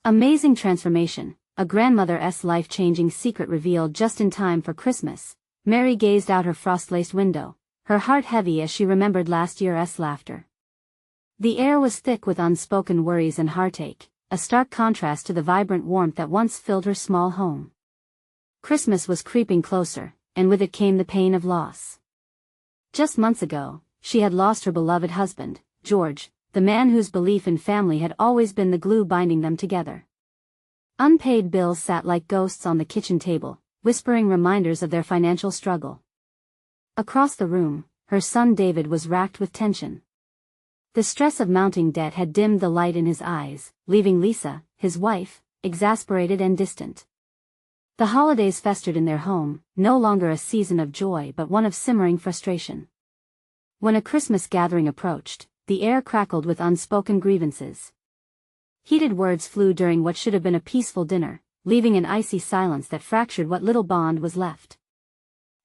Amazing transformation, a grandmother's life-changing secret revealed just in time for Christmas. Mary gazed out her frost-laced window, her heart heavy as she remembered last year's laughter. The air was thick with unspoken worries and heartache, a stark contrast to the vibrant warmth that once filled her small home. Christmas was creeping closer, and with it came the pain of loss. Just months ago, she had lost her beloved husband, George, the man whose belief in family had always been the glue binding them together. Unpaid bills sat like ghosts on the kitchen table, whispering reminders of their financial struggle. Across the room, her son David was racked with tension. The stress of mounting debt had dimmed the light in his eyes, leaving Lisa, his wife, exasperated and distant. The holidays festered in their home, no longer a season of joy but one of simmering frustration. When a Christmas gathering approached, the air crackled with unspoken grievances. Heated words flew during what should have been a peaceful dinner, leaving an icy silence that fractured what little bond was left.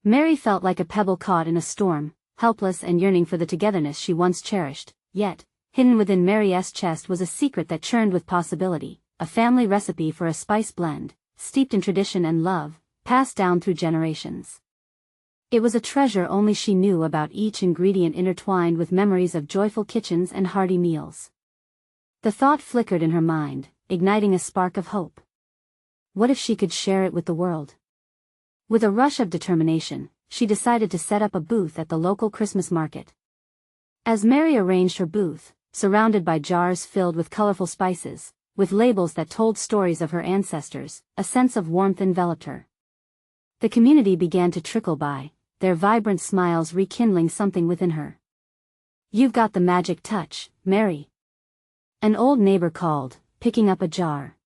Mary felt like a pebble caught in a storm, helpless and yearning for the togetherness she once cherished, yet, hidden within Mary's chest was a secret that churned with possibility, a family recipe for a spice blend, steeped in tradition and love, passed down through generations. It was a treasure only she knew about, each ingredient intertwined with memories of joyful kitchens and hearty meals. The thought flickered in her mind, igniting a spark of hope. What if she could share it with the world? With a rush of determination, she decided to set up a booth at the local Christmas market. As Mary arranged her booth, surrounded by jars filled with colorful spices, with labels that told stories of her ancestors, a sense of warmth enveloped her. The community began to trickle by, their vibrant smiles rekindling something within her. "You've got the magic touch, Mary," an old neighbor called, picking up a jar.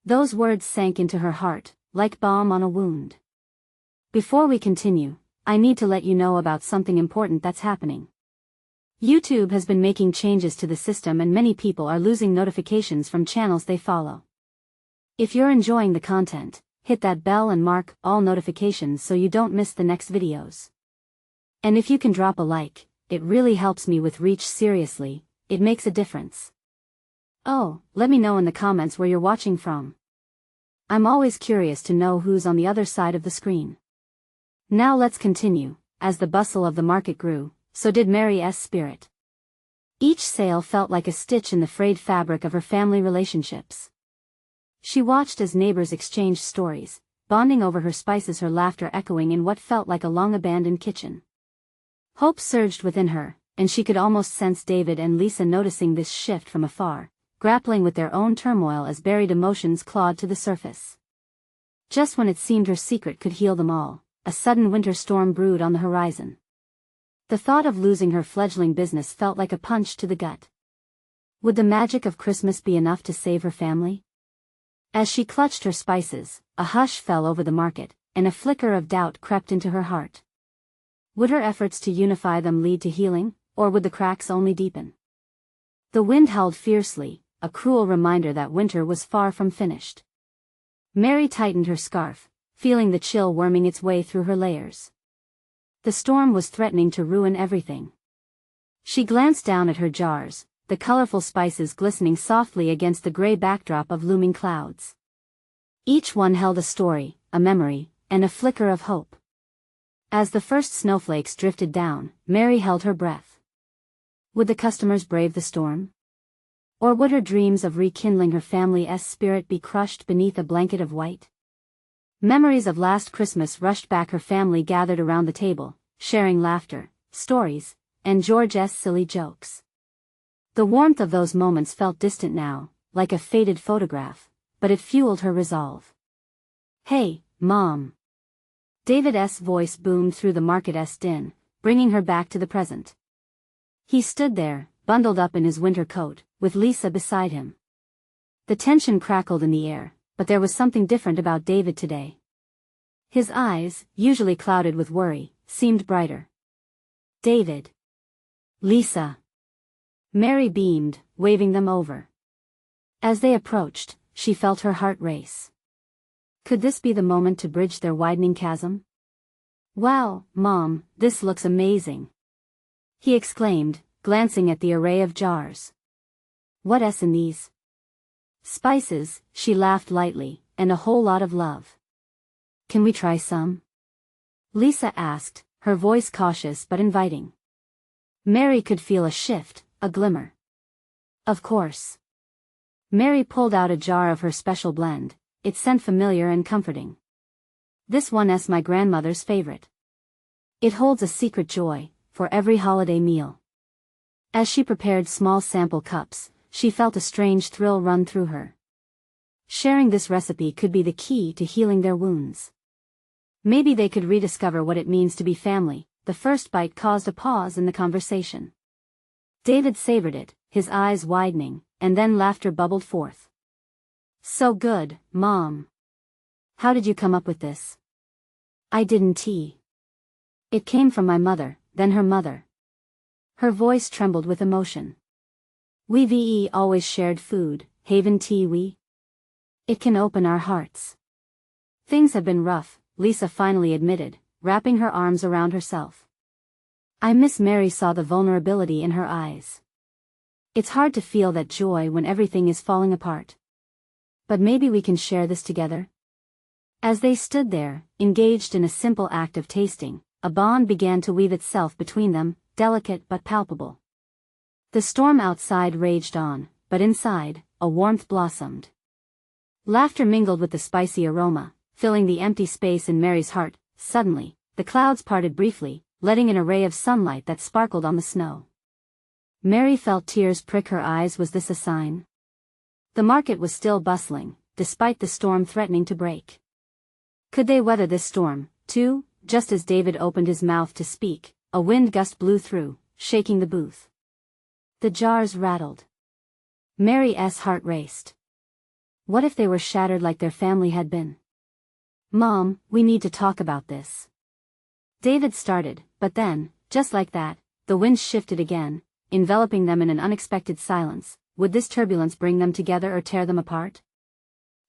Those words sank into her heart, like balm on a wound. "Before we continue, I need to let you know about something important that's happening. YouTube has been making changes to the system and many people are losing notifications from channels they follow. If you're enjoying the content, hit that bell and mark all notifications so you don't miss the next videos. And if you can drop a like, it really helps me with reach. Seriously, it makes a difference. Oh, let me know in the comments where you're watching from. I'm always curious to know who's on the other side of the screen." Now let's continue. As the bustle of the market grew, so did Mary's spirit. Each sale felt like a stitch in the frayed fabric of her family relationships. She watched as neighbors exchanged stories, bonding over her spices, her laughter echoing in what felt like a long-abandoned kitchen. Hope surged within her, and she could almost sense David and Lisa noticing this shift from afar, grappling with their own turmoil as buried emotions clawed to the surface. Just when it seemed her secret could heal them all, a sudden winter storm brewed on the horizon. The thought of losing her fledgling business felt like a punch to the gut. Would the magic of Christmas be enough to save her family? As she clutched her spices, a hush fell over the market, and a flicker of doubt crept into her heart. Would her efforts to unify them lead to healing, or would the cracks only deepen? The wind howled fiercely, a cruel reminder that winter was far from finished. Mary tightened her scarf, feeling the chill worming its way through her layers. The storm was threatening to ruin everything. She glanced down at her jars, the colorful spices glistening softly against the gray backdrop of looming clouds. Each one held a story, a memory, and a flicker of hope. As the first snowflakes drifted down, Mary held her breath. Would the customers brave the storm? Or would her dreams of rekindling her family's spirit be crushed beneath a blanket of white? Memories of last Christmas rushed back. Her family gathered around the table, sharing laughter, stories, and George's silly jokes. The warmth of those moments felt distant now, like a faded photograph, but it fueled her resolve. "Hey, Mom!" David's voice boomed through the market's din, bringing her back to the present. He stood there, bundled up in his winter coat, with Lisa beside him. The tension crackled in the air, but there was something different about David today. His eyes, usually clouded with worry, seemed brighter. "David." "Lisa." Mary beamed, waving them over. As they approached, she felt her heart race. Could this be the moment to bridge their widening chasm? "Wow, Mom, this looks amazing," he exclaimed, glancing at the array of jars. "What's in these?" Spices, she laughed lightly, and a whole lot of love. Can we try some? Lisa asked, her voice cautious but inviting. Mary could feel a shift, a glimmer. Of course. Mary pulled out a jar of her special blend. It scent familiar and comforting. This one's my grandmother's favorite. It holds a secret joy, for every holiday meal. As she prepared small sample cups, she felt a strange thrill run through her. Sharing this recipe could be the key to healing their wounds. Maybe they could rediscover what it means to be family. The first bite caused a pause in the conversation. David savored it, his eyes widening, and then laughter bubbled forth. So good, Mom. How did you come up with this? I didn't. It came from my mother, then her mother. Her voice trembled with emotion. We've always shared food, haven't we? It can open our hearts. Things have been rough, Lisa finally admitted, wrapping her arms around herself. I miss Mary saw the vulnerability in her eyes. It's hard to feel that joy when everything is falling apart. But maybe we can share this together? As they stood there, engaged in a simple act of tasting, a bond began to weave itself between them, delicate but palpable. The storm outside raged on, but inside, a warmth blossomed. Laughter mingled with the spicy aroma, filling the empty space in Mary's heart. Suddenly, the clouds parted briefly, letting in a ray of sunlight that sparkled on the snow. Mary felt tears prick her eyes. Was this a sign? The market was still bustling, despite the storm threatening to break. Could they weather this storm, too? Just as David opened his mouth to speak, a wind gust blew through, shaking the booth. The jars rattled. Mary's heart raced. What if they were shattered like their family had been? Mom, we need to talk about this. David started, but then, just like that, the wind shifted again, enveloping them in an unexpected silence. Would this turbulence bring them together or tear them apart?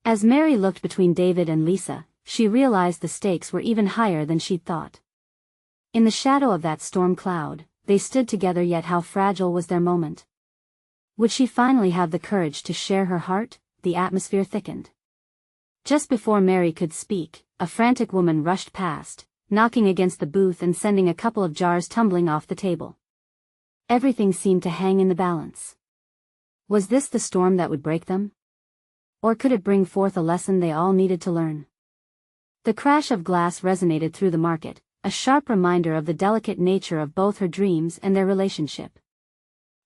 As Mary looked between David and Lisa, she realized the stakes were even higher than she'd thought. In the shadow of that storm cloud, they stood together, yet how fragile was their moment. Would she finally have the courage to share her heart? The atmosphere thickened. Just before Mary could speak, a frantic woman rushed past, knocking against the booth and sending a couple of jars tumbling off the table. Everything seemed to hang in the balance. Was this the storm that would break them? Or could it bring forth a lesson they all needed to learn? The crash of glass resonated through the market, a sharp reminder of the delicate nature of both her dreams and their relationship.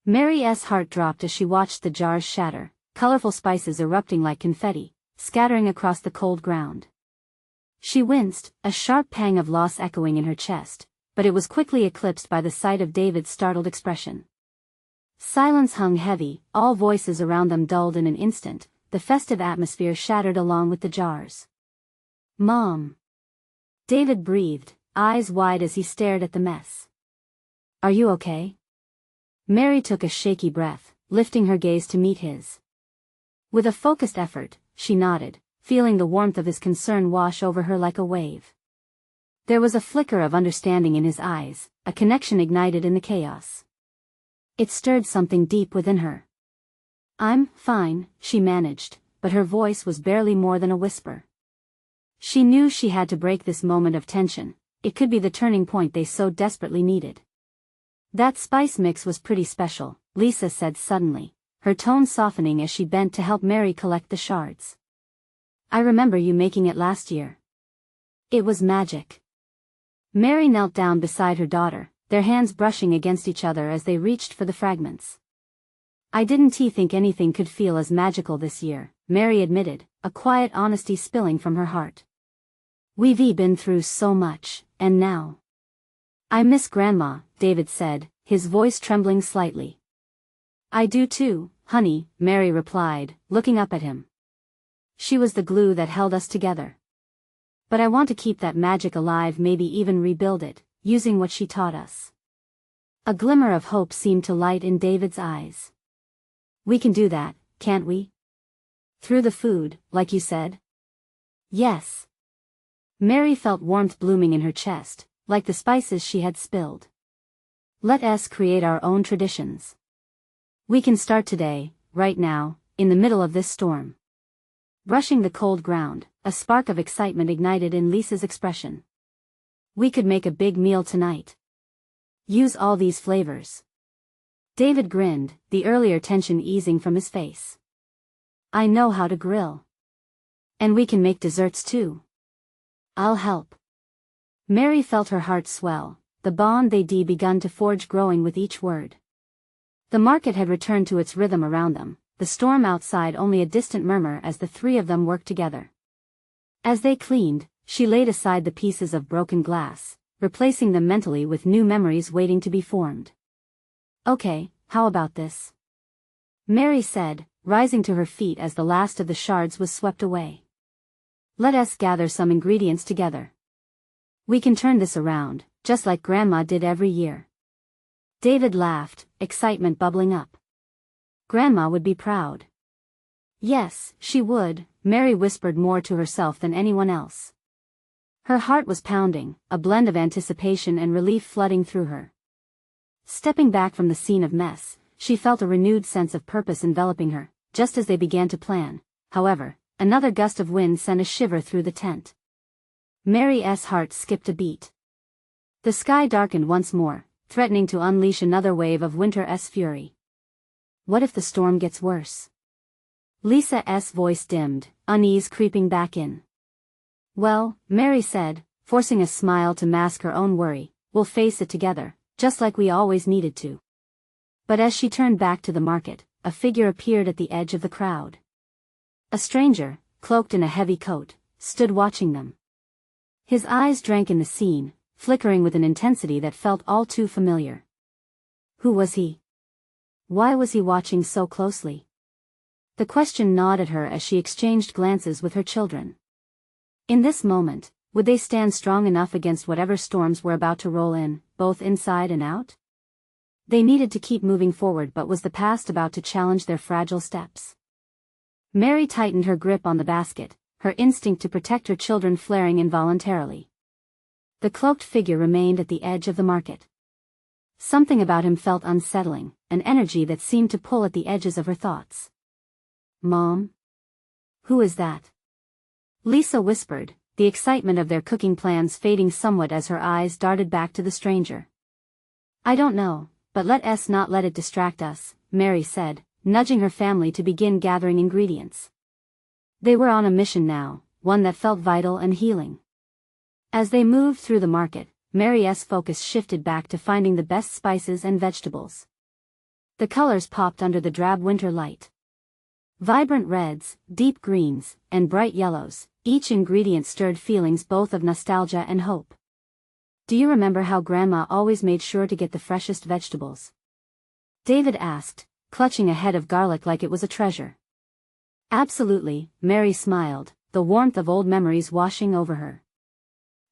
Mary's heart dropped as she watched the jars shatter, colorful spices erupting like confetti, scattering across the cold ground. She winced, a sharp pang of loss echoing in her chest, but it was quickly eclipsed by the sight of David's startled expression. Silence hung heavy, all voices around them dulled in an instant, the festive atmosphere shattered along with the jars. Mom. David breathed, eyes wide as he stared at the mess. Are you okay? Mary took a shaky breath, lifting her gaze to meet his. With a focused effort, she nodded, feeling the warmth of his concern wash over her like a wave. There was a flicker of understanding in his eyes, a connection ignited in the chaos. It stirred something deep within her. I'm fine, she managed, but her voice was barely more than a whisper. She knew she had to break this moment of tension. It could be the turning point they so desperately needed. That spice mix was pretty special, Lisa said suddenly, her tone softening as she bent to help Mary collect the shards. I remember you making it last year. It was magic. Mary knelt down beside her daughter, their hands brushing against each other as they reached for the fragments. I didn't think anything could feel as magical this year, Mary admitted, a quiet honesty spilling from her heart. We've been through so much, and now. I miss Grandma, David said, his voice trembling slightly. I do too, honey, Mary replied, looking up at him. She was the glue that held us together. But I want to keep that magic alive, maybe even rebuild it, using what she taught us. A glimmer of hope seemed to light in David's eyes. We can do that, can't we? Through the food, like you said? Yes. Mary felt warmth blooming in her chest, like the spices she had spilled. Let us create our own traditions. We can start today, right now, in the middle of this storm. Brushing the cold ground, a spark of excitement ignited in Lisa's expression. We could make a big meal tonight. Use all these flavors. David grinned, the earlier tension easing from his face. I know how to grill. And we can make desserts too. I'll help. Mary felt her heart swell, the bond they'd begun to forge growing with each word. The market had returned to its rhythm around them, the storm outside only a distant murmur as the three of them worked together. As they cleaned, she laid aside the pieces of broken glass, replacing them mentally with new memories waiting to be formed. Okay, how about this? Mary said, rising to her feet as the last of the shards was swept away. Let us gather some ingredients together. We can turn this around, just like Grandma did every year. David laughed, excitement bubbling up. Grandma would be proud. Yes, she would, Mary whispered more to herself than anyone else. Her heart was pounding, a blend of anticipation and relief flooding through her. Stepping back from the scene of mess, she felt a renewed sense of purpose enveloping her, just as they began to plan. However, another gust of wind sent a shiver through the tent. Mary's heart skipped a beat. The sky darkened once more, threatening to unleash another wave of winter's fury. What if the storm gets worse? Lisa's voice dimmed, unease creeping back in. Well, Mary said, forcing a smile to mask her own worry, we'll face it together, just like we always needed to. But as she turned back to the market, a figure appeared at the edge of the crowd. A stranger, cloaked in a heavy coat, stood watching them. His eyes drank in the scene, flickering with an intensity that felt all too familiar. Who was he? Why was he watching so closely? The question gnawed at her as she exchanged glances with her children. In this moment, would they stand strong enough against whatever storms were about to roll in, both inside and out? They needed to keep moving forward, but was the past about to challenge their fragile steps? Mary tightened her grip on the basket, her instinct to protect her children flaring involuntarily. The cloaked figure remained at the edge of the market. Something about him felt unsettling, an energy that seemed to pull at the edges of her thoughts. Mom? Who is that? Lisa whispered, the excitement of their cooking plans fading somewhat as her eyes darted back to the stranger. I don't know, but let us not let it distract us, Mary said, nudging her family to begin gathering ingredients. They were on a mission now, one that felt vital and healing. As they moved through the market, Mary's focus shifted back to finding the best spices and vegetables. The colors popped under the drab winter light. Vibrant reds, deep greens, and bright yellows, each ingredient stirred feelings both of nostalgia and hope. Do you remember how Grandma always made sure to get the freshest vegetables? David asked, clutching a head of garlic like it was a treasure. Absolutely, Mary smiled, the warmth of old memories washing over her.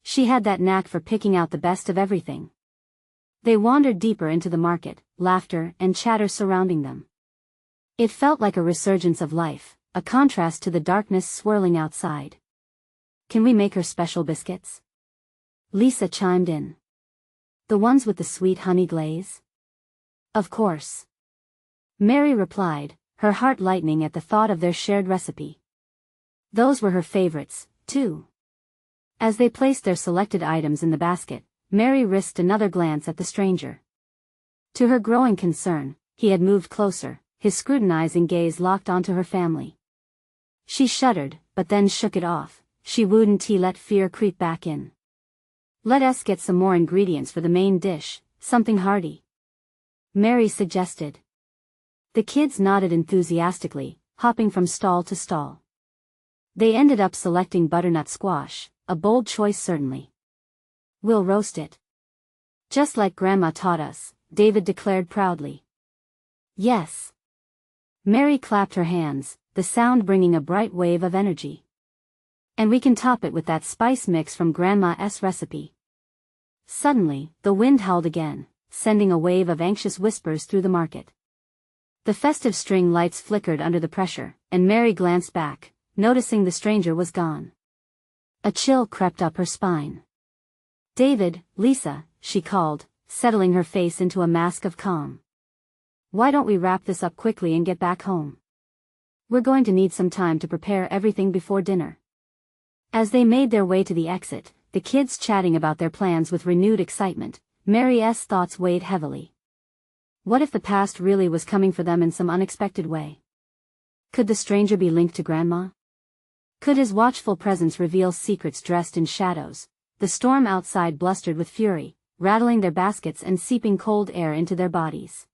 She had that knack for picking out the best of everything. They wandered deeper into the market, laughter and chatter surrounding them. It felt like a resurgence of life, a contrast to the darkness swirling outside. Can we make her special biscuits? Lisa chimed in. The ones with the sweet honey glaze? Of course. Mary replied, her heart lightening at the thought of their shared recipe. Those were her favorites, too. As they placed their selected items in the basket, Mary risked another glance at the stranger. To her growing concern, he had moved closer, his scrutinizing gaze locked onto her family. She shuddered, but then shook it off. She wouldn't let fear creep back in. Let us get some more ingredients for the main dish, something hearty. Mary suggested. The kids nodded enthusiastically, hopping from stall to stall. They ended up selecting butternut squash, a bold choice certainly. We'll roast it. Just like Grandma taught us, David declared proudly. Yes. Mary clapped her hands, the sound bringing a bright wave of energy. And we can top it with that spice mix from Grandma's recipe. Suddenly, the wind howled again, sending a wave of anxious whispers through the market. The festive string lights flickered under the pressure, and Mary glanced back, noticing the stranger was gone. A chill crept up her spine. David, Lisa, she called, settling her face into a mask of calm. Why don't we wrap this up quickly and get back home? We're going to need some time to prepare everything before dinner. As they made their way to the exit, the kids chatting about their plans with renewed excitement, Mary's thoughts weighed heavily. What if the past really was coming for them in some unexpected way? Could the stranger be linked to Grandma? Could his watchful presence reveal secrets dressed in shadows? The storm outside blustered with fury, rattling their baskets and seeping cold air into their bodies.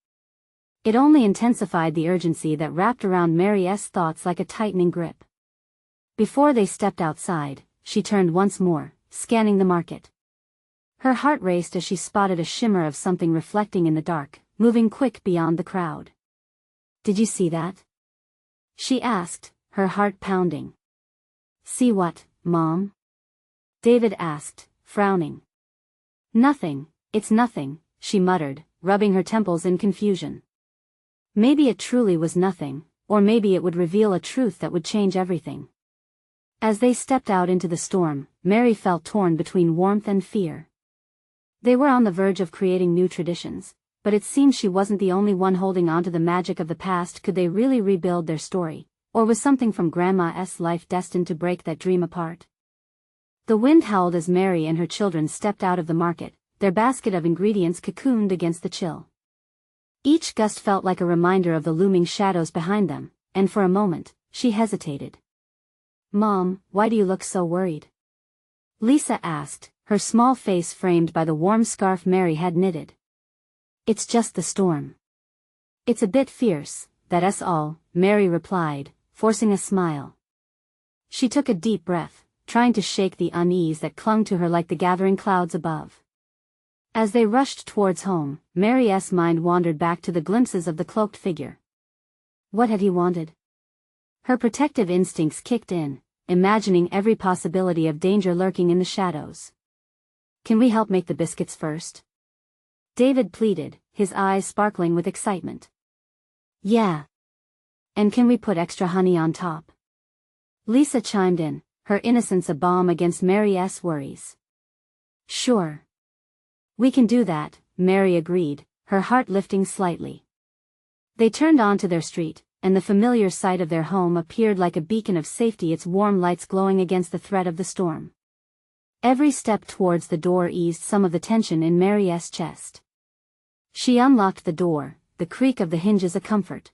It only intensified the urgency that wrapped around Mary's thoughts like a tightening grip. Before they stepped outside, she turned once more, scanning the market. Her heart raced as she spotted a shimmer of something reflecting in the dark, moving quick beyond the crowd. "Did you see that?" she asked, her heart pounding. "See what, Mom?" David asked, frowning. "Nothing, it's nothing," she muttered, rubbing her temples in confusion. Maybe it truly was nothing, or maybe it would reveal a truth that would change everything. As they stepped out into the storm, Mary felt torn between warmth and fear. They were on the verge of creating new traditions, but it seemed she wasn't the only one holding on to the magic of the past. Could they really rebuild their story, or was something from Grandma's life destined to break that dream apart? The wind howled as Mary and her children stepped out of the market, their basket of ingredients cocooned against the chill. Each gust felt like a reminder of the looming shadows behind them, and for a moment, she hesitated. "Mom, why do you look so worried?" Lisa asked, her small face framed by the warm scarf Mary had knitted. "It's just the storm. It's a bit fierce, that's all," Mary replied, forcing a smile. She took a deep breath, trying to shake the unease that clung to her like the gathering clouds above. As they rushed towards home, Mary's mind wandered back to the glimpses of the cloaked figure. What had he wanted? Her protective instincts kicked in, imagining every possibility of danger lurking in the shadows. "Can we help make the biscuits first?" David pleaded, his eyes sparkling with excitement. "Yeah. And can we put extra honey on top?" Lisa chimed in, her innocence a balm against Mary's worries. "Sure. We can do that," Mary agreed, her heart lifting slightly. They turned onto their street, and the familiar sight of their home appeared like a beacon of safety, its warm lights glowing against the threat of the storm. Every step towards the door eased some of the tension in Mary's chest. She unlocked the door, the creak of the hinges a comfort.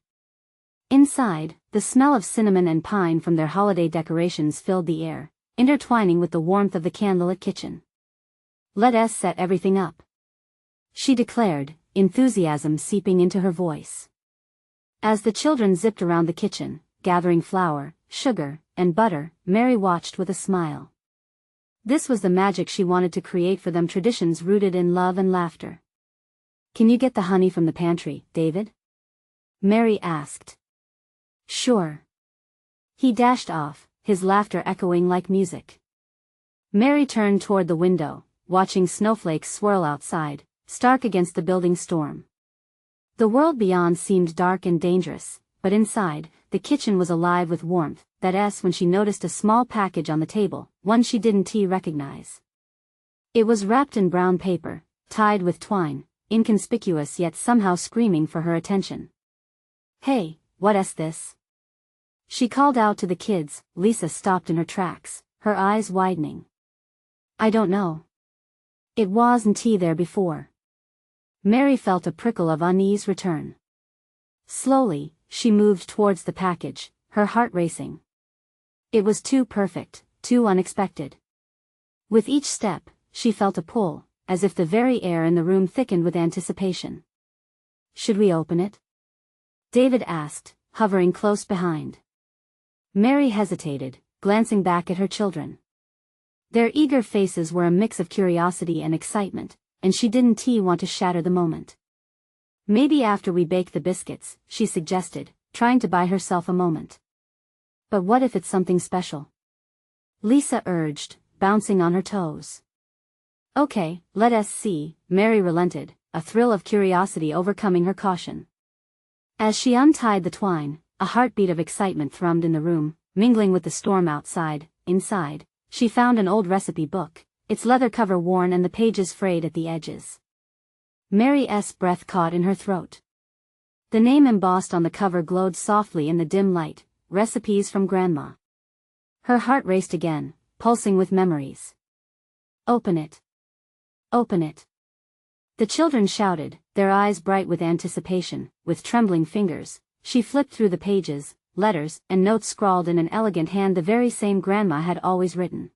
Inside, the smell of cinnamon and pine from their holiday decorations filled the air, intertwining with the warmth of the candlelit kitchen. "Let us set everything up," she declared, enthusiasm seeping into her voice. As the children zipped around the kitchen, gathering flour, sugar, and butter, Mary watched with a smile. This was the magic she wanted to create for them, traditions rooted in love and laughter. "Can you get the honey from the pantry, David?" Mary asked. "Sure." He dashed off, his laughter echoing like music. Mary turned toward the window, watching snowflakes swirl outside, stark against the building storm. The world beyond seemed dark and dangerous, but inside, the kitchen was alive with warmth, that's when she noticed a small package on the table, one she didn't recognize. It was wrapped in brown paper, tied with twine, inconspicuous yet somehow screaming for her attention. "Hey, what's this?" she called out to the kids. Lisa stopped in her tracks, her eyes widening. "I don't know. It wasn't there before." Mary felt a prickle of unease return. Slowly, she moved towards the package, her heart racing. It was too perfect, too unexpected. With each step, she felt a pull, as if the very air in the room thickened with anticipation. "Should we open it?" David asked, hovering close behind. Mary hesitated, glancing back at her children. Their eager faces were a mix of curiosity and excitement, and she didn't want to shatter the moment. "Maybe after we bake the biscuits," she suggested, trying to buy herself a moment. "But what if it's something special?" Lisa urged, bouncing on her toes. "Okay, let us see," Mary relented, a thrill of curiosity overcoming her caution. As she untied the twine, a heartbeat of excitement thrummed in the room, mingling with the storm outside. Inside, she found an old recipe book, its leather cover worn and the pages frayed at the edges. Mary's breath caught in her throat. The name embossed on the cover glowed softly in the dim light, recipes from Grandma. Her heart raced again, pulsing with memories. Open it. Open it. The children shouted, their eyes bright with anticipation. With trembling fingers, she flipped through the pages, letters and notes scrawled in an elegant hand, the very same Grandma had always written.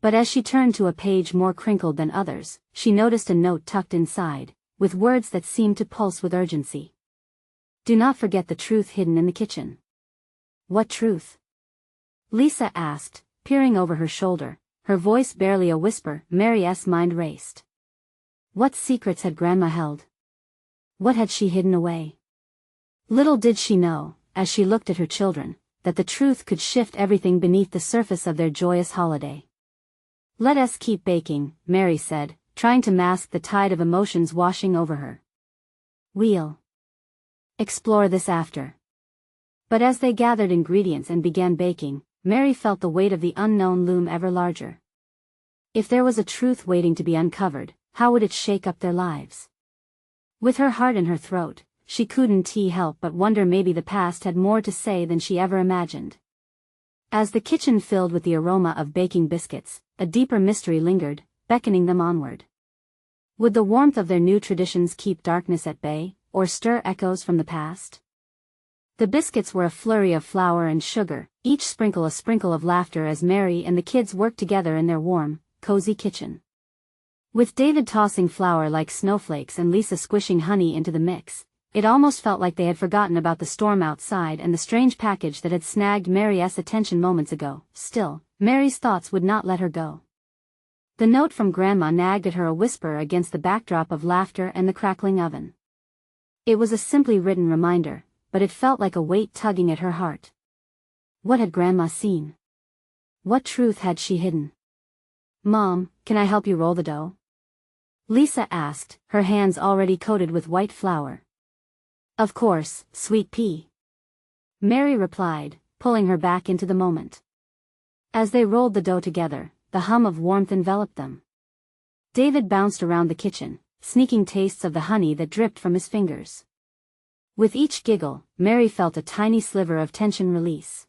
But as she turned to a page more crinkled than others, she noticed a note tucked inside, with words that seemed to pulse with urgency. Do not forget the truth hidden in the kitchen. What truth? Lisa asked, peering over her shoulder, her voice barely a whisper. Mary's mind raced. What secrets had Grandma held? What had she hidden away? Little did she know, as she looked at her children, that the truth could shift everything beneath the surface of their joyous holiday. Let us keep baking, Mary said, trying to mask the tide of emotions washing over her. We'll explore this after. But as they gathered ingredients and began baking, Mary felt the weight of the unknown loom ever larger. If there was a truth waiting to be uncovered, how would it shake up their lives? With her heart in her throat, she couldn't help but wonder maybe the past had more to say than she ever imagined. As the kitchen filled with the aroma of baking biscuits, a deeper mystery lingered, beckoning them onward. Would the warmth of their new traditions keep darkness at bay, or stir echoes from the past? The biscuits were a flurry of flour and sugar, each sprinkle a sprinkle of laughter as Mary and the kids worked together in their warm, cozy kitchen. With David tossing flour like snowflakes and Lisa squishing honey into the mix, it almost felt like they had forgotten about the storm outside and the strange package that had snagged Mary's attention moments ago. Still, Mary's thoughts would not let her go. The note from Grandma nagged at her, a whisper against the backdrop of laughter and the crackling oven. It was a simply written reminder, but it felt like a weight tugging at her heart. What had Grandma seen? What truth had she hidden? Mom, can I help you roll the dough? Lisa asked, her hands already coated with white flour. Of course, sweet pea. Mary replied, pulling her back into the moment. As they rolled the dough together, the hum of warmth enveloped them. David bounced around the kitchen, sneaking tastes of the honey that dripped from his fingers. With each giggle, Mary felt a tiny sliver of tension release.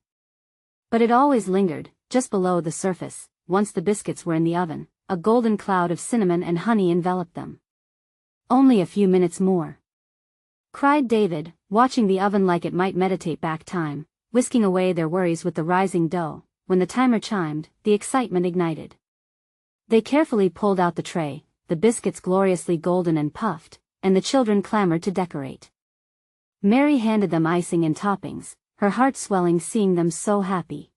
But it always lingered, just below the surface. Once the biscuits were in the oven, a golden cloud of cinnamon and honey enveloped them. Only a few minutes more, cried David, watching the oven like it might meditate back time, whisking away their worries with the rising dough. When the timer chimed, the excitement ignited. They carefully pulled out the tray, the biscuits gloriously golden and puffed, and the children clamored to decorate. Mary handed them icing and toppings, her heart swelling seeing them so happy.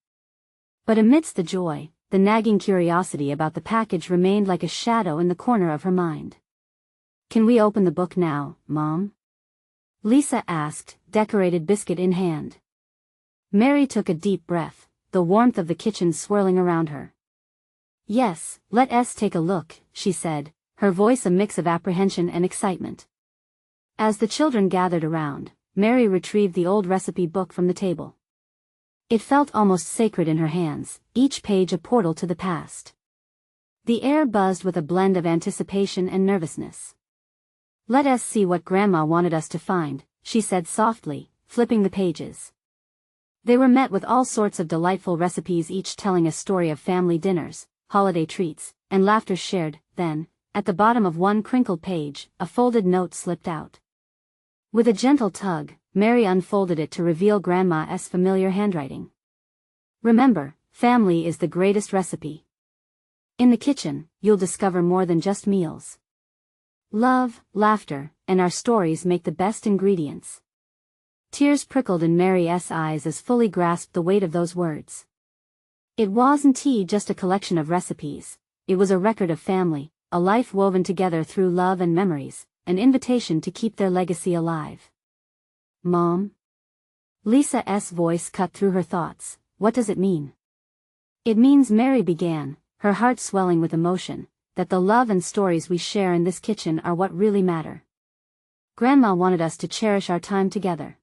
But amidst the joy, the nagging curiosity about the package remained like a shadow in the corner of her mind. Can we open the book now, Mom? Lisa asked, decorated biscuit in hand. Mary took a deep breath, the warmth of the kitchen swirling around her. Yes, let us take a look, she said, her voice a mix of apprehension and excitement. As the children gathered around, Mary retrieved the old recipe book from the table. It felt almost sacred in her hands, each page a portal to the past. The air buzzed with a blend of anticipation and nervousness. Let us see what Grandma wanted us to find, she said softly, flipping the pages. They were met with all sorts of delightful recipes, each telling a story of family dinners, holiday treats, and laughter shared. Then, at the bottom of one crinkled page, a folded note slipped out. With a gentle tug, Mary unfolded it to reveal Grandma's familiar handwriting. Remember, family is the greatest recipe. In the kitchen, you'll discover more than just meals. Love, laughter, and our stories make the best ingredients. Tears prickled in Mary's eyes as fully grasped the weight of those words. It wasn't just a collection of recipes, it was a record of family, a life woven together through love and memories, an invitation to keep their legacy alive. Mom? Lisa's voice cut through her thoughts. What does it mean? It means, Mary began, her heart swelling with emotion, that the love and stories we share in this kitchen are what really matter. Grandma wanted us to cherish our time together.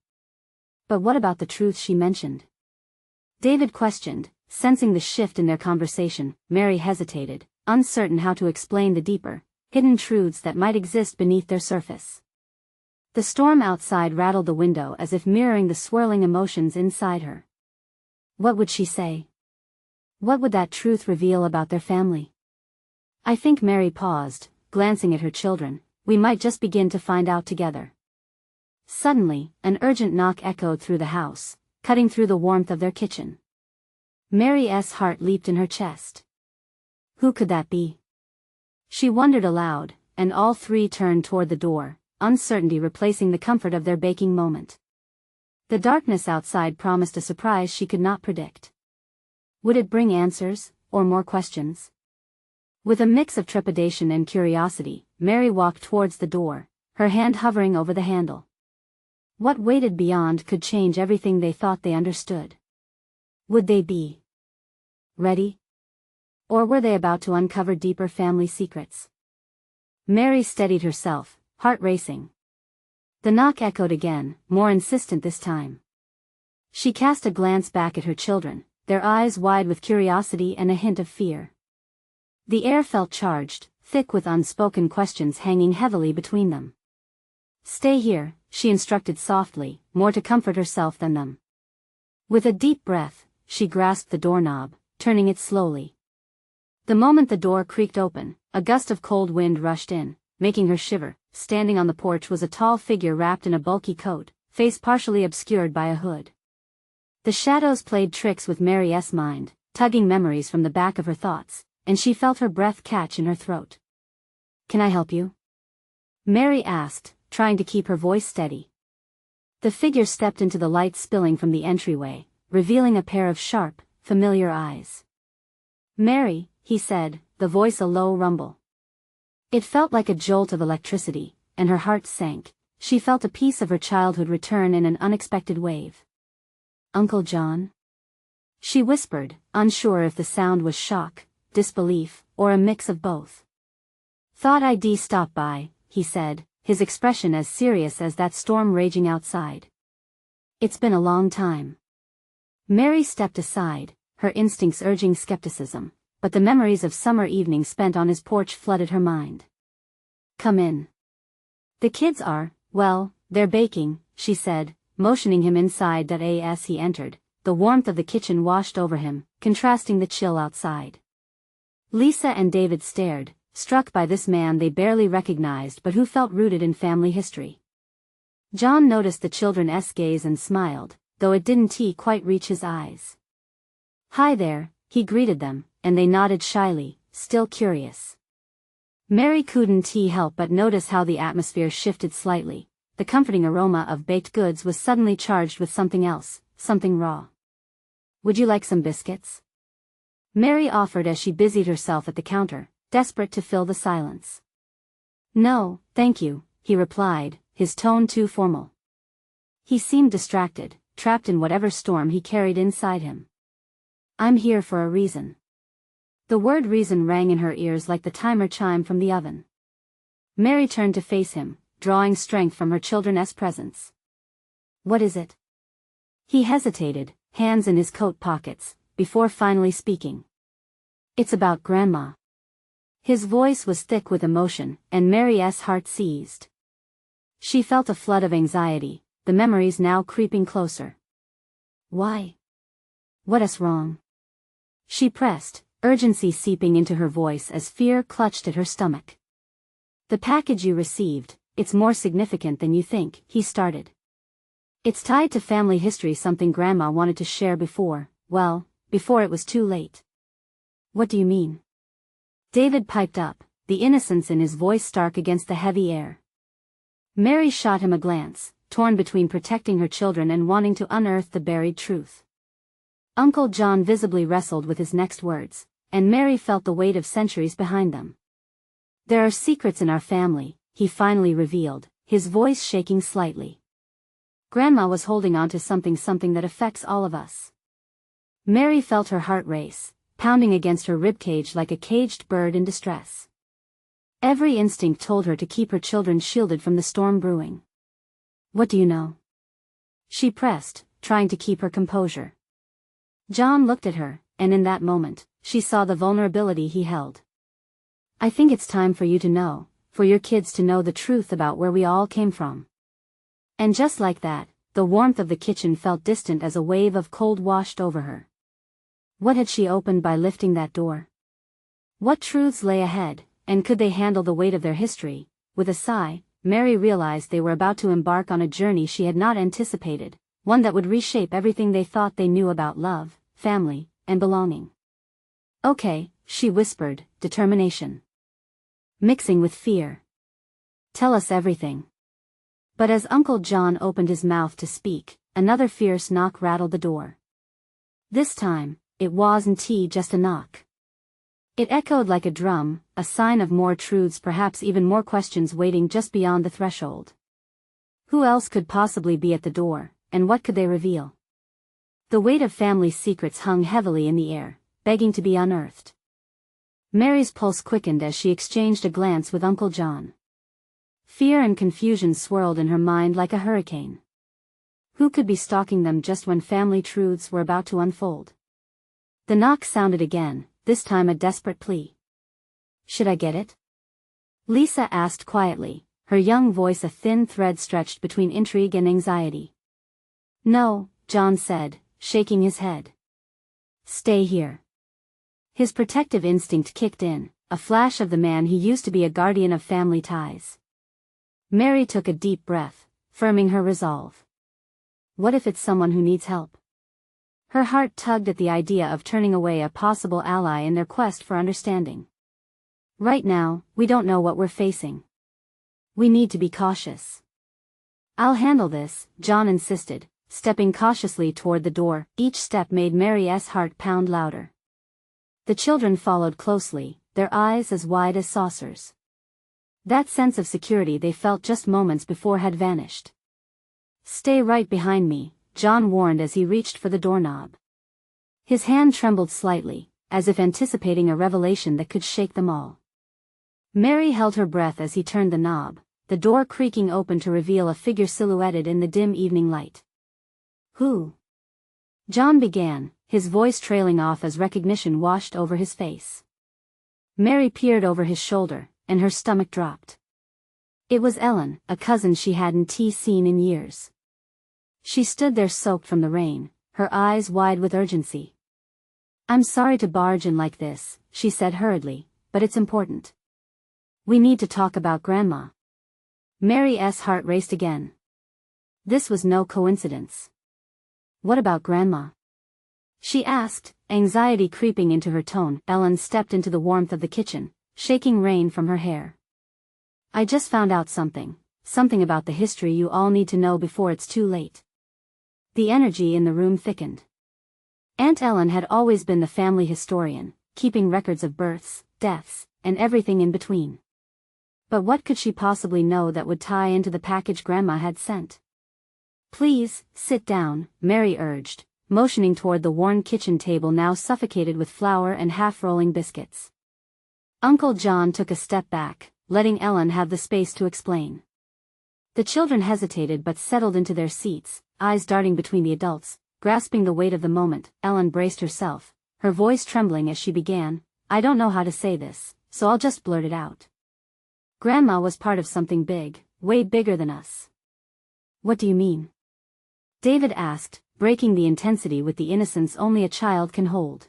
But what about the truth she mentioned? David questioned, sensing the shift in their conversation. Mary hesitated, uncertain how to explain the deeper, hidden truths that might exist beneath their surface. The storm outside rattled the window as if mirroring the swirling emotions inside her. What would she say? What would that truth reveal about their family? I think Mary paused, glancing at her children. We might just begin to find out together. Suddenly, an urgent knock echoed through the house, cutting through the warmth of their kitchen. Mary's heart leaped in her chest. Who could that be? She wondered aloud, and all three turned toward the door, uncertainty replacing the comfort of their baking moment. The darkness outside promised a surprise she could not predict. Would it bring answers, or more questions? With a mix of trepidation and curiosity, Mary walked towards the door, her hand hovering over the handle. What waited beyond could change everything they thought they understood. Would they be ready? Or were they about to uncover deeper family secrets? Mary steadied herself, heart racing. The knock echoed again, more insistent this time. She cast a glance back at her children, their eyes wide with curiosity and a hint of fear. The air felt charged, thick with unspoken questions hanging heavily between them. Stay here, she instructed softly, more to comfort herself than them. With a deep breath, she grasped the doorknob, turning it slowly. The moment the door creaked open, a gust of cold wind rushed in, making her shiver. Standing on the porch was a tall figure wrapped in a bulky coat, face partially obscured by a hood. The shadows played tricks with Mary's mind, tugging memories from the back of her thoughts, and she felt her breath catch in her throat. Can I help you? Mary asked, trying to keep her voice steady. The figure stepped into the light spilling from the entryway, revealing a pair of sharp, familiar eyes. Mary, he said, the voice a low rumble. It felt like a jolt of electricity, and her heart sank. She felt a piece of her childhood return in an unexpected wave. Uncle John? She whispered, unsure if the sound was shock, disbelief, or a mix of both. Thought I'd stop by, he said, his expression as serious as that storm raging outside. It's been a long time. Mary stepped aside, her instincts urging skepticism, but the memories of summer evenings spent on his porch flooded her mind. Come in. The kids are, well, they're baking, she said, motioning him inside. As he entered, the warmth of the kitchen washed over him, contrasting the chill outside. Lisa and David stared, struck by this man they barely recognized but who felt rooted in family history. John noticed the children's gaze and smiled, though it didn't quite reach his eyes. Hi there, he greeted them, and they nodded shyly, still curious. Mary couldn't help but notice how the atmosphere shifted slightly. The comforting aroma of baked goods was suddenly charged with something else, something raw. Would you like some biscuits? Mary offered as she busied herself at the counter, desperate to fill the silence. No, thank you, he replied, his tone too formal. He seemed distracted, trapped in whatever storm he carried inside him. I'm here for a reason. The word reason rang in her ears like the timer chime from the oven. Mary turned to face him, drawing strength from her children's presence. What is it? He hesitated, hands in his coat pockets, before finally speaking. It's about Grandma. His voice was thick with emotion, and Mary's heart seized. She felt a flood of anxiety, the memories now creeping closer. Why? What's wrong? She pressed, urgency seeping into her voice as fear clutched at her stomach. The package you received, it's more significant than you think, he started. It's tied to family history, something Grandma wanted to share before it was too late. What do you mean? David piped up, the innocence in his voice stark against the heavy air. Mary shot him a glance, torn between protecting her children and wanting to unearth the buried truth. Uncle John visibly wrestled with his next words, and Mary felt the weight of centuries behind them. There are secrets in our family, he finally revealed, his voice shaking slightly. Grandma was holding on to something that affects all of us. Mary felt her heart race, pounding against her ribcage like a caged bird in distress. Every instinct told her to keep her children shielded from the storm brewing. What do you know? She pressed, trying to keep her composure. John looked at her, and in that moment, she saw the vulnerability he held. I think it's time for you to know, for your kids to know the truth about where we all came from. And just like that, the warmth of the kitchen felt distant as a wave of cold washed over her. What had she opened by lifting that door? What truths lay ahead, and could they handle the weight of their history? With a sigh, Mary realized they were about to embark on a journey she had not anticipated, one that would reshape everything they thought they knew about love, family, and belonging. Okay, she whispered, determination mixing with fear. Tell us everything. But as Uncle John opened his mouth to speak, another fierce knock rattled the door. This time, it wasn't just a knock. It echoed like a drum, a sign of more truths, perhaps even more questions waiting just beyond the threshold. Who else could possibly be at the door, and what could they reveal? The weight of family secrets hung heavily in the air, begging to be unearthed. Mary's pulse quickened as she exchanged a glance with Uncle John. Fear and confusion swirled in her mind like a hurricane. Who could be stalking them just when family truths were about to unfold? The knock sounded again, this time a desperate plea. Should I get it? Lisa asked quietly, her young voice a thin thread stretched between intrigue and anxiety. No, John said, shaking his head. Stay here. His protective instinct kicked in, a flash of the man he used to be, a guardian of family ties. Mary took a deep breath, firming her resolve. What if it's someone who needs help? Her heart tugged at the idea of turning away a possible ally in their quest for understanding. Right now, we don't know what we're facing. We need to be cautious. I'll handle this, John insisted, stepping cautiously toward the door. Each step made Mary's heart pound louder. The children followed closely, their eyes as wide as saucers. That sense of security they felt just moments before had vanished. Stay right behind me, John warned as he reached for the doorknob. His hand trembled slightly, as if anticipating a revelation that could shake them all. Mary held her breath as he turned the knob, the door creaking open to reveal a figure silhouetted in the dim evening light. Who? John began, his voice trailing off as recognition washed over his face. Mary peered over his shoulder, and her stomach dropped. It was Ellen, a cousin she hadn't seen in years. She stood there soaked from the rain, her eyes wide with urgency. I'm sorry to barge in like this, she said hurriedly, but it's important. We need to talk about Grandma. Mary's heart raced again. This was no coincidence. What about Grandma? She asked, anxiety creeping into her tone. Ellen stepped into the warmth of the kitchen, shaking rain from her hair. I just found out something about the history you all need to know before it's too late. The energy in the room thickened. Aunt Ellen had always been the family historian, keeping records of births, deaths, and everything in between. But what could she possibly know that would tie into the package Grandma had sent? Please, sit down, Mary urged, motioning toward the worn kitchen table now suffocated with flour and half-rolling biscuits. Uncle John took a step back, letting Ellen have the space to explain. The children hesitated but settled into their seats, eyes darting between the adults, grasping the weight of the moment. Ellen braced herself, her voice trembling as she began, I don't know how to say this, so I'll just blurt it out. Grandma was part of something big, way bigger than us. What do you mean? David asked, breaking the intensity with the innocence only a child can hold.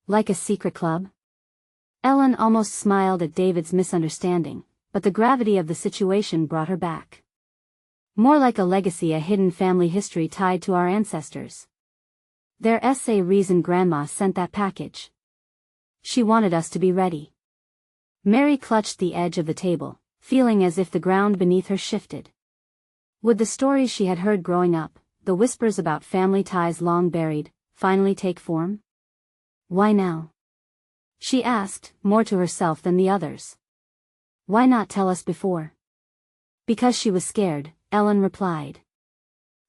Like a secret club? Ellen almost smiled at David's misunderstanding, but the gravity of the situation brought her back. More like a legacy, a hidden family history tied to our ancestors. There's a reason Grandma sent that package. She wanted us to be ready. Mary clutched the edge of the table, feeling as if the ground beneath her shifted. Would the stories she had heard growing up, the whispers about family ties long buried, finally take form? Why now? She asked, more to herself than the others. Why not tell us before? Because she was scared, Ellen replied.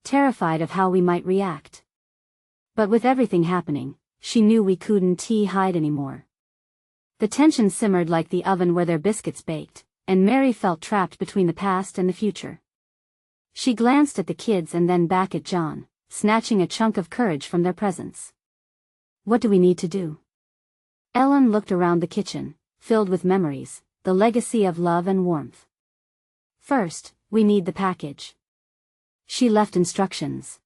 Terrified of how we might react. But with everything happening, she knew we couldn't hide anymore. The tension simmered like the oven where their biscuits baked, and Mary felt trapped between the past and the future. She glanced at the kids and then back at John, snatching a chunk of courage from their presence. What do we need to do? Ellen looked around the kitchen, filled with memories, the legacy of love and warmth. First, we need the package. She left instructions.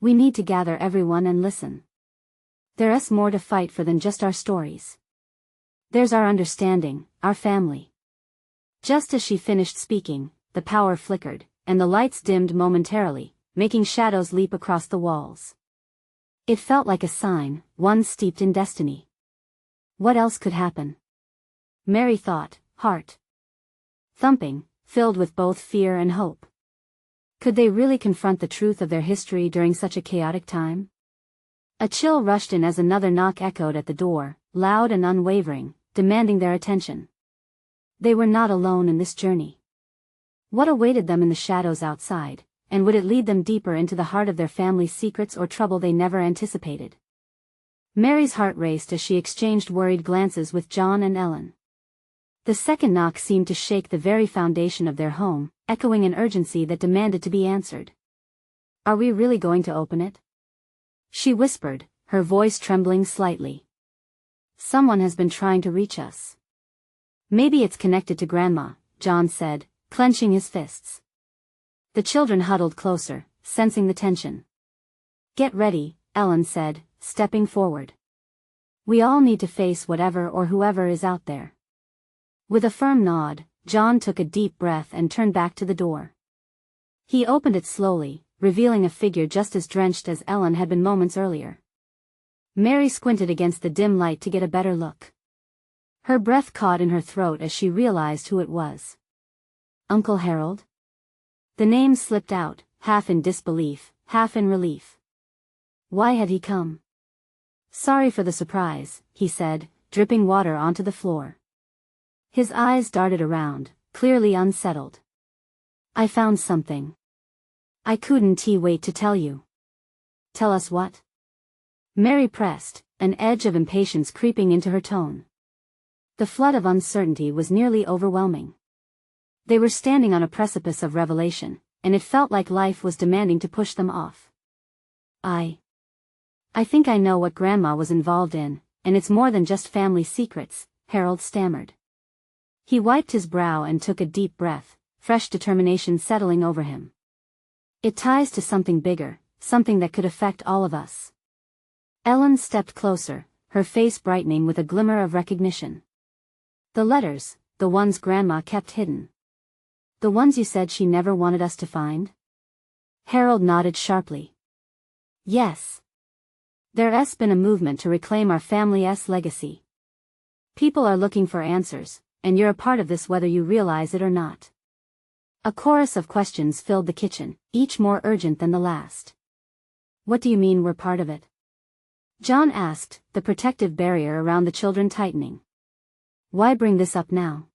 We need to gather everyone and listen. There's more to fight for than just our stories. There's our understanding, our family. Just as she finished speaking, the power flickered, and the lights dimmed momentarily, making shadows leap across the walls. It felt like a sign, one steeped in destiny. What else could happen? Mary thought, heart thumping, filled with both fear and hope. Could they really confront the truth of their history during such a chaotic time? A chill rushed in as another knock echoed at the door, loud and unwavering, demanding their attention. They were not alone in this journey. What awaited them in the shadows outside, and would it lead them deeper into the heart of their family's secrets or trouble they never anticipated? Mary's heart raced as she exchanged worried glances with John and Ellen. The second knock seemed to shake the very foundation of their home, echoing an urgency that demanded to be answered. Are we really going to open it? She whispered, her voice trembling slightly. Someone has been trying to reach us. Maybe it's connected to Grandma, John said, clenching his fists. The children huddled closer, sensing the tension. Get ready, Ellen said, stepping forward. We all need to face whatever or whoever is out there. With a firm nod, John took a deep breath and turned back to the door. He opened it slowly, revealing a figure just as drenched as Ellen had been moments earlier. Mary squinted against the dim light to get a better look. Her breath caught in her throat as she realized who it was. Uncle Harold? The name slipped out, half in disbelief, half in relief. Why had he come? Sorry for the surprise, he said, dripping water onto the floor. His eyes darted around, clearly unsettled. I found something. I couldn't wait to tell you. Tell us what? Mary pressed, an edge of impatience creeping into her tone. The flood of uncertainty was nearly overwhelming. They were standing on a precipice of revelation, and it felt like life was demanding to push them off. I think I know what Grandma was involved in, and it's more than just family secrets, Harold stammered. He wiped his brow and took a deep breath, fresh determination settling over him. It ties to something bigger, something that could affect all of us. Ellen stepped closer, her face brightening with a glimmer of recognition. The letters, the ones Grandma kept hidden. The ones you said she never wanted us to find? Harold nodded sharply. Yes. There's been a movement to reclaim our family's legacy. People are looking for answers, and you're a part of this whether you realize it or not. A chorus of questions filled the kitchen, each more urgent than the last. What do you mean we're part of it? John asked, the protective barrier around the children tightening. Why bring this up now?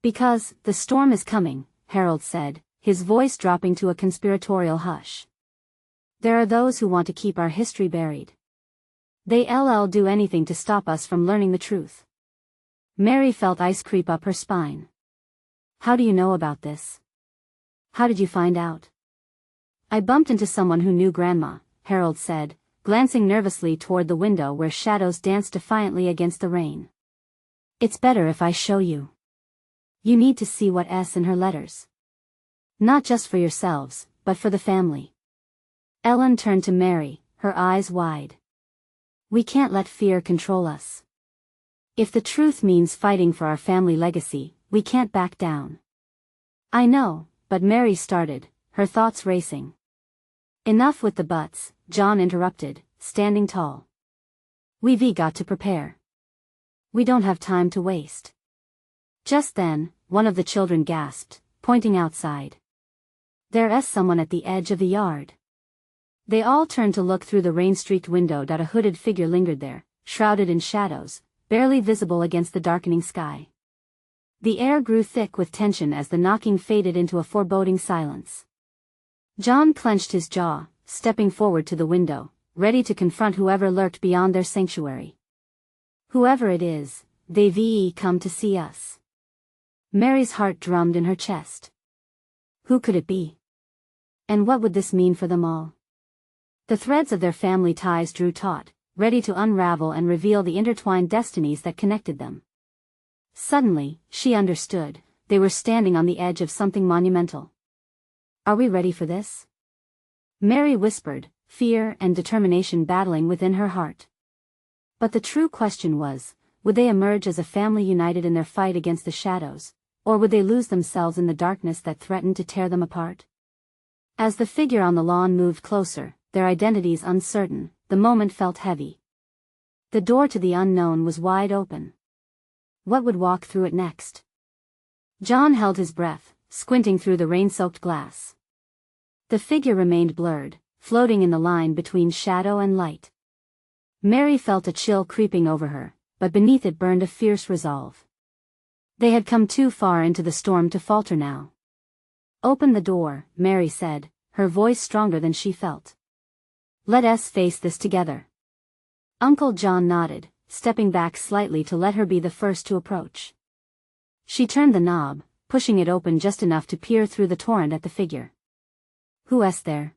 Because, the storm is coming, Harold said, his voice dropping to a conspiratorial hush. There are those who want to keep our history buried. They'll do anything to stop us from learning the truth. Mary felt ice creep up her spine. How do you know about this? How did you find out? I bumped into someone who knew Grandma, Harold said, glancing nervously toward the window where shadows danced defiantly against the rain. It's better if I show you. You need to see what's in her letters. Not just for yourselves, but for the family. Ellen turned to Mary, her eyes wide. We can't let fear control us. If the truth means fighting for our family legacy, we can't back down. I know, but Mary started, her thoughts racing. Enough with the buts, John interrupted, standing tall. We've got to prepare. We don't have time to waste. Just then, one of the children gasped, pointing outside. There's someone at the edge of the yard. They all turned to look through the rain-streaked window. A hooded figure lingered there, shrouded in shadows, barely visible against the darkening sky. The air grew thick with tension as the knocking faded into a foreboding silence. John clenched his jaw, stepping forward to the window, ready to confront whoever lurked beyond their sanctuary. Whoever it is, they've come to see us. Mary's heart drummed in her chest. Who could it be? And what would this mean for them all? The threads of their family ties drew taut, ready to unravel and reveal the intertwined destinies that connected them. Suddenly, she understood, they were standing on the edge of something monumental. Are we ready for this? Mary whispered, fear and determination battling within her heart. But the true question was, would they emerge as a family united in their fight against the shadows, or would they lose themselves in the darkness that threatened to tear them apart? As the figure on the lawn moved closer, their identities uncertain, the moment felt heavy. The door to the unknown was wide open. What would walk through it next? John held his breath, squinting through the rain-soaked glass. The figure remained blurred, floating in the line between shadow and light. Mary felt a chill creeping over her, but beneath it burned a fierce resolve. They had come too far into the storm to falter now. "Open the door," Mary said, her voice stronger than she felt. "Let us face this together." Uncle John nodded, stepping back slightly to let her be the first to approach. She turned the knob, pushing it open just enough to peer through the torrent at the figure. "Who's there?"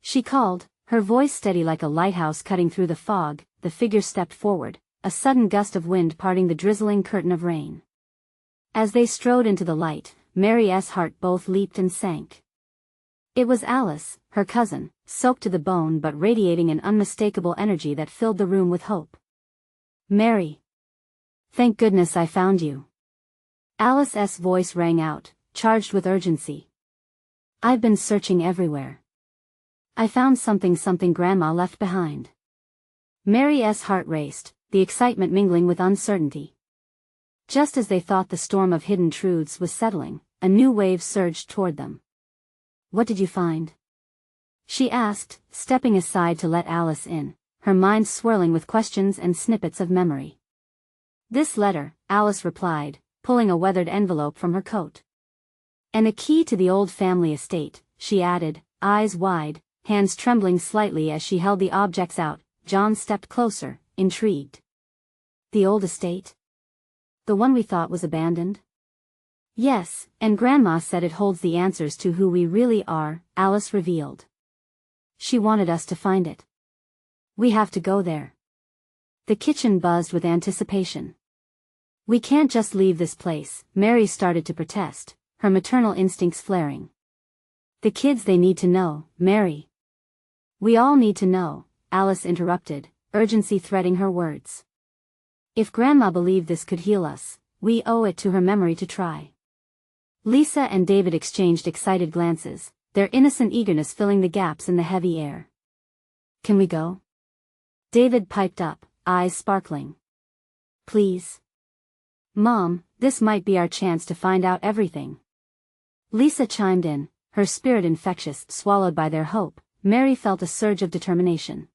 she called, her voice steady like a lighthouse cutting through the fog. The figure stepped forward, a sudden gust of wind parting the drizzling curtain of rain. As they strode into the light, Mary's heart both leaped and sank. It was Alice, her cousin, soaked to the bone but radiating an unmistakable energy that filled the room with hope. "Mary. Thank goodness I found you." Alice's voice rang out, charged with urgency. "I've been searching everywhere. I found something Grandma left behind." Mary's heart raced, the excitement mingling with uncertainty. Just as they thought the storm of hidden truths was settling, a new wave surged toward them. "What did you find?" she asked, stepping aside to let Alice in, her mind swirling with questions and snippets of memory. "This letter," Alice replied, pulling a weathered envelope from her coat. "And a key to the old family estate," she added, eyes wide, hands trembling slightly as she held the objects out. John stepped closer, intrigued. "The old estate? The one we thought was abandoned?" "Yes, and Grandma said it holds the answers to who we really are," Alice revealed. "She wanted us to find it. We have to go there." The kitchen buzzed with anticipation. "We can't just leave this place," Mary started to protest, her maternal instincts flaring. "The kids, they need to know, Mary." "We all need to know," Alice interrupted, urgency threading her words. "If Grandma believed this could heal us, we owe it to her memory to try." Lisa and David exchanged excited glances, their innocent eagerness filling the gaps in the heavy air. "Can we go?" David piped up, eyes sparkling. "Please." "Mom, this might be our chance to find out everything." Lisa chimed in, her spirit infectious. Swallowed by their hope, Mary felt a surge of determination.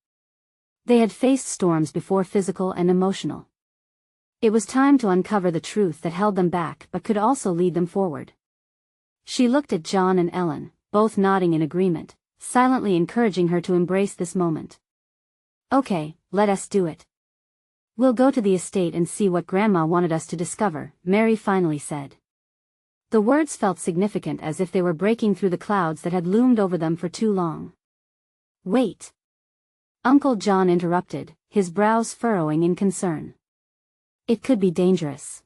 They had faced storms before, physical and emotional. It was time to uncover the truth that held them back but could also lead them forward. She looked at John and Ellen, both nodding in agreement, silently encouraging her to embrace this moment. "Okay, let us do it. We'll go to the estate and see what Grandma wanted us to discover," Mary finally said. The words felt significant, as if they were breaking through the clouds that had loomed over them for too long. "Wait." Uncle John interrupted, his brows furrowing in concern. "It could be dangerous.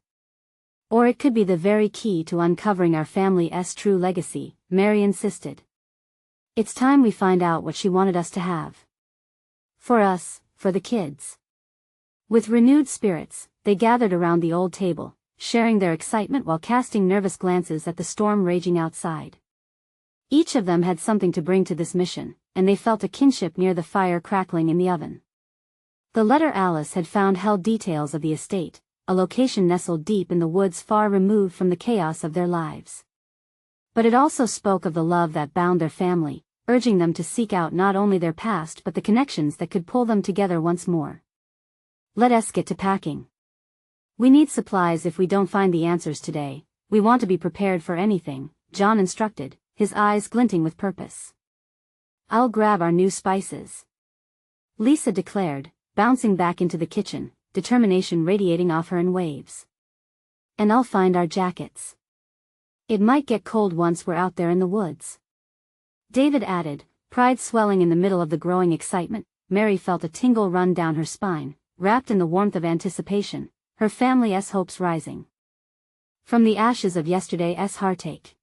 Or it could be the very key to uncovering our family's true legacy," Mary insisted. "It's time we find out what she wanted us to have. For us, for the kids." With renewed spirits, they gathered around the old table, sharing their excitement while casting nervous glances at the storm raging outside. Each of them had something to bring to this mission, and they felt a kinship near the fire crackling in the oven. The letter Alice had found held details of the estate, a location nestled deep in the woods far removed from the chaos of their lives. But it also spoke of the love that bound their family, urging them to seek out not only their past but the connections that could pull them together once more. "Let us get to packing. We need supplies if we don't find the answers today. We want to be prepared for anything," John instructed, his eyes glinting with purpose. "I'll grab our new spices," Lisa declared, bouncing back into the kitchen, determination radiating off her in waves. "And I'll find our jackets. It might get cold once we're out there in the woods," David added, pride swelling in the middle of the growing excitement. Mary felt a tingle run down her spine, wrapped in the warmth of anticipation, her family's hopes rising. From the ashes of yesterday's heartache.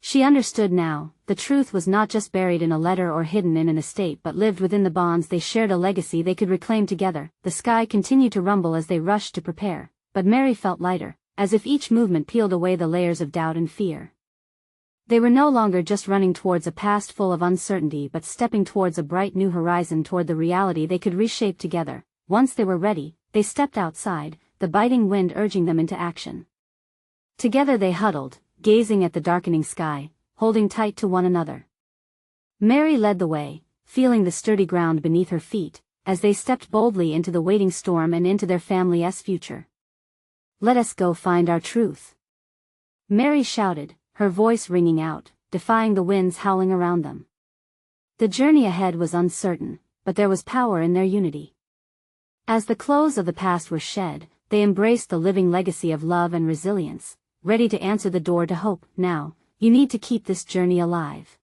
She understood now, the truth was not just buried in a letter or hidden in an estate but lived within the bonds they shared, a legacy they could reclaim together. The sky continued to rumble as they rushed to prepare, but Mary felt lighter, as if each movement peeled away the layers of doubt and fear. They were no longer just running towards a past full of uncertainty but stepping towards a bright new horizon, toward the reality they could reshape together. Once they were ready, they stepped outside, the biting wind urging them into action. Together they huddled, gazing at the darkening sky, holding tight to one another. Mary led the way, feeling the sturdy ground beneath her feet, as they stepped boldly into the waiting storm and into their family's future. "Let us go find our truth," Mary shouted, her voice ringing out, defying the winds howling around them. The journey ahead was uncertain, but there was power in their unity. As the clothes of the past were shed, they embraced the living legacy of love and resilience, ready to answer the door to hope. Now, you need to keep this journey alive.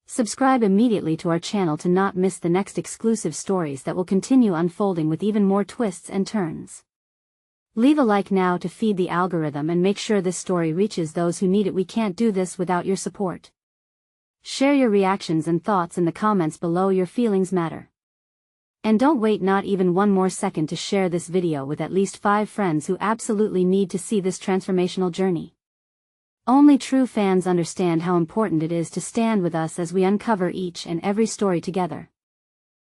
Subscribe immediately to our channel to not miss the next exclusive stories that will continue unfolding with even more twists and turns. Leave a like now to feed the algorithm and make sure this story reaches those who need it. We can't do this without your support. Share your reactions and thoughts in the comments below. Your feelings matter. And don't wait not even one more second to share this video with at least 5 friends who absolutely need to see this transformational journey. Only true fans understand how important it is to stand with us as we uncover each and every story together.